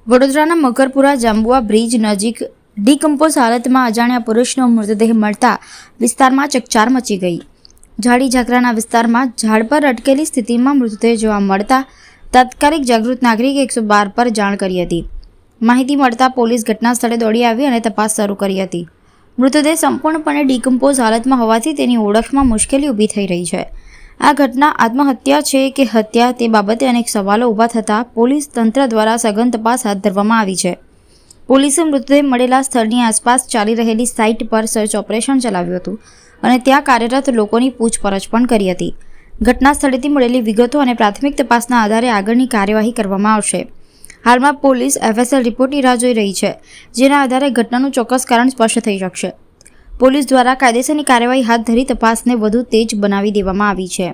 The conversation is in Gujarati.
વડોદરાના મકરપુરા જાંબુઆ બ્રિજ નજીક ડીકમ્પોઝ હાલતમાં અજાણ્યા પુરુષનો મૃતદેહ મળતા વિસ્તારમાં ચકચાર મચી ગઈ। ઝાડી ઝાકરાના વિસ્તારમાં ઝાડ પર અટકેલી સ્થિતિમાં મૃતદેહ જોવા મળતા તાત્કાલિક જાગૃત નાગરિકે 112 પર જાણ કરી હતી। માહિતી મળતા પોલીસ ઘટના સ્થળે દોડી આવી અને તપાસ શરૂ કરી હતી। મૃતદેહ સંપૂર્ણપણે ડીકમ્પોઝ હાલતમાં હોવાથી તેની ઓળખમાં મુશ્કેલી ઊભી થઈ રહી છે। આ ઘટના આત્મહત્યા છે કે હત્યા તે બાબતે અનેક સવાલો ઊભા થતાં પોલીસ તંત્ર દ્વારા સઘન તપાસ હાથ ધરવામાં આવી છે। પોલીસે મૃતદેહ મળેલા સ્થળની આસપાસ ચાલી રહેલી સાઇટ પર સર્ચ ઓપરેશન ચલાવ્યું હતું અને ત્યાં કાર્યરત લોકોની પૂછપરછ પણ કરી હતી। ઘટના સ્થળેથી મળેલી વિગતો અને પ્રાથમિક તપાસના આધારે આગળની કાર્યવાહી કરવામાં આવશે। હાલમાં પોલીસ FSL રિપોર્ટની રાહ જોઈ રહી છે, જેના આધારે ઘટનાનું ચોક્કસ કારણ સ્પષ્ટ થઈ શકશે। પોલીસ દ્વારા કાયદેસરની કાર્યવાહી હાથ ધરી તપાસને વધુ તેજ બનાવી દેવામાં આવી છે।